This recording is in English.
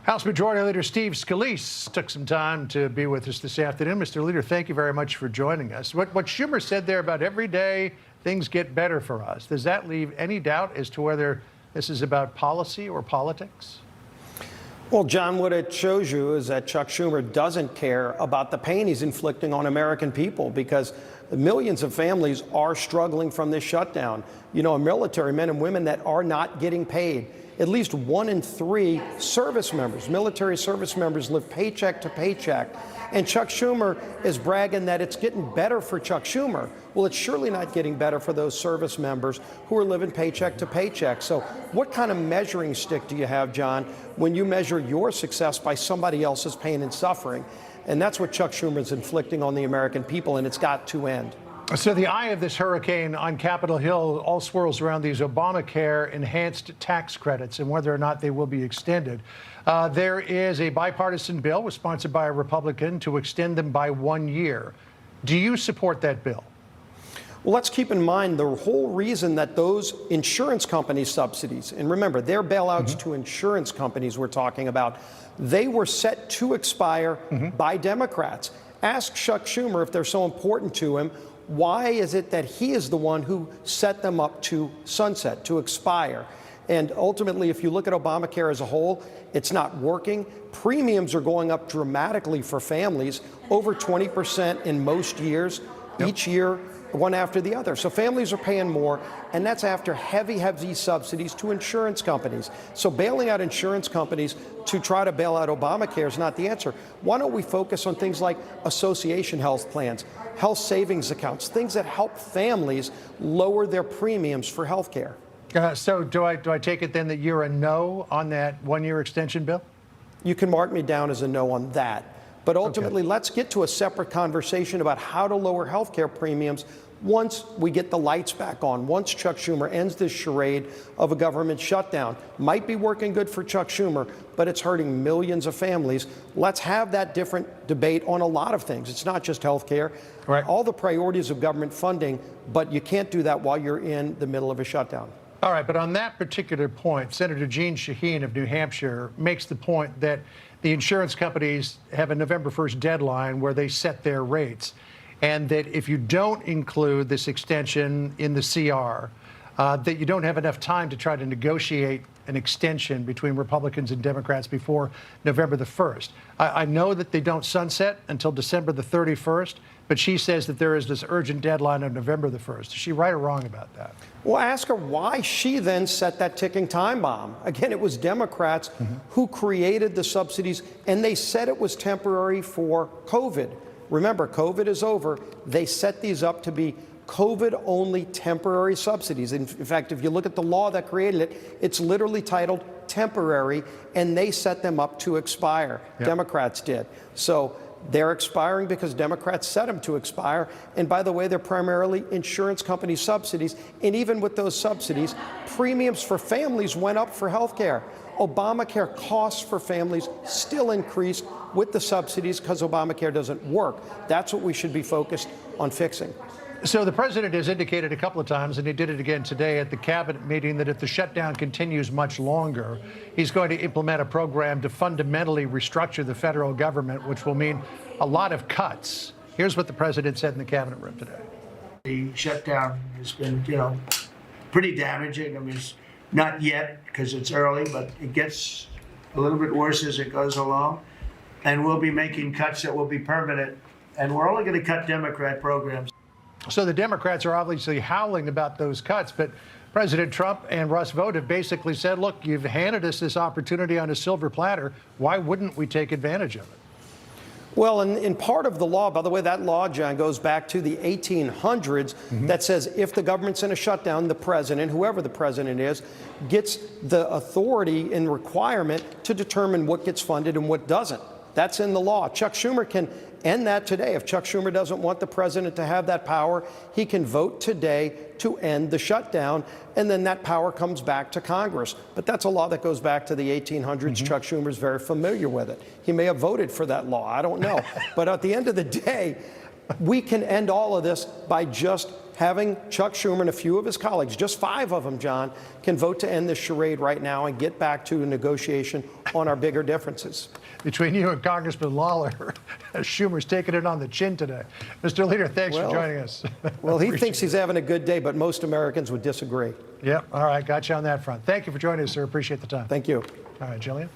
House Majority Leader Steve Scalise took some time to be with us this afternoon. Mr. Leader, thank you very much for joining us. What Schumer said there about every day things get better for us, does that leave any doubt as to whether this is about policy or politics? Well, John, what it shows you is that Chuck Schumer doesn't care about the pain he's inflicting on American people, because millions of families are struggling from this shutdown. You know, military men and women that are not getting paid. At least 1 in 3 service members, military service members, live paycheck to paycheck. And Chuck Schumer is bragging that it's getting better for Chuck Schumer. Well, it's surely not getting better for those service members who are living paycheck to paycheck. So what kind of measuring stick do you have, John, when you measure your success by somebody else's pain and suffering? And that's what Chuck Schumer is inflicting on the American people, and it's got to end. So the eye of this hurricane on Capitol Hill all swirls around these Obamacare enhanced tax credits and whether or not they will be extended. There is a bipartisan bill was sponsored by a Republican to extend them by 1 year. Do you support that bill? Well, let's keep in mind the whole reason that those insurance company subsidies, and remember, they're bailouts to insurance companies we're talking about, they were set to expire by Democrats. Ask Chuck Schumer if they're so important to him. Why is it that he is the one who set them up to sunset, to expire? And ultimately, if you look at Obamacare as a whole, it's not working. Premiums are going up dramatically for families, over 20% in most years, each year, one after the other. So families are paying more, and that's after heavy subsidies to insurance companies. So bailing out insurance companies to try to bail out Obamacare is not the answer. Why don't we focus on things like association health plans, health savings accounts, things that help families lower their premiums for health care? So do I take it then that you're a no on that 1-year extension bill? You can mark me down as a no on that. But ultimately, let's get to a separate conversation about how to lower health care premiums once we get the lights back on, once Chuck Schumer ends this charade of a government shutdown. Might be working good for Chuck Schumer, but it's hurting millions of families. Let's have that different debate on a lot of things. It's not just health care, all the priorities of government funding, but you can't do that while you're in the middle of a shutdown. All right, but on that particular point, Senator Jeanne Shaheen of New Hampshire makes the point that the insurance companies have a November 1st deadline where they set their rates, and that if you don't include this extension in the CR, that you don't have enough time to try to negotiate an extension between Republicans and Democrats before November the 1st. I know that they don't sunset until December the 31st, but she says that there is this urgent deadline of November the 1st. Is she right or wrong about that? Well, ask her why she then set that ticking time bomb. Again, it was Democrats who created the subsidies, and they said it was temporary for COVID. Remember, COVID is over. They set these up to be COVID-only temporary subsidies. In fact, if you look at the law that created it, it's literally titled temporary, and they set them up to expire. Democrats did. So they're expiring because Democrats set them to expire. And by the way, they're primarily insurance company subsidies. And even with those subsidies, premiums for families went up for health care. Obamacare costs for families still increased with the subsidies because Obamacare doesn't work. That's what we should be focused on fixing. So the president has indicated a couple of times, and he did it again today at the cabinet meeting, that if the shutdown continues much longer, he's going to implement a program to fundamentally restructure the federal government, which will mean a lot of cuts. Here's what the president said in the cabinet room today. The shutdown has been, pretty damaging. I mean, it's not yet because it's early, but it gets a little bit worse as it goes along. And we'll be making cuts that will be permanent. And we're only going to cut Democrat programs. So the Democrats are obviously howling about those cuts, but President Trump and Russ Vought have basically said, look, you've handed us this opportunity on a silver platter. Why wouldn't we take advantage of it? Well, in part of the law, by the way, that law, John, goes back to the 1800s that says if the government's in a shutdown, the president, whoever the president is, gets the authority and requirement to determine what gets funded and what doesn't. That's in the law. Chuck Schumer can end that today. If Chuck Schumer doesn't want the president to have that power, he can vote today to end the shutdown, and then that power comes back to Congress. But that's a law that goes back to the 1800s. Chuck Schumer's very familiar with it. He may have voted for that law. I don't know. But at the end of the day, We can end all of this by just having Chuck Schumer and a few of his colleagues, just 5 of them, John, can vote to end this charade right now and get back to a negotiation on our bigger differences. Between you and Congressman Lawler, Schumer's taking it on the chin today. Mr. Leader, thanks for joining us. Well, he thinks he's having a good day, but most Americans would disagree. Yep. All right. Got you on that front. Thank you for joining us, sir. Appreciate the time. Thank you. All right, Jillian.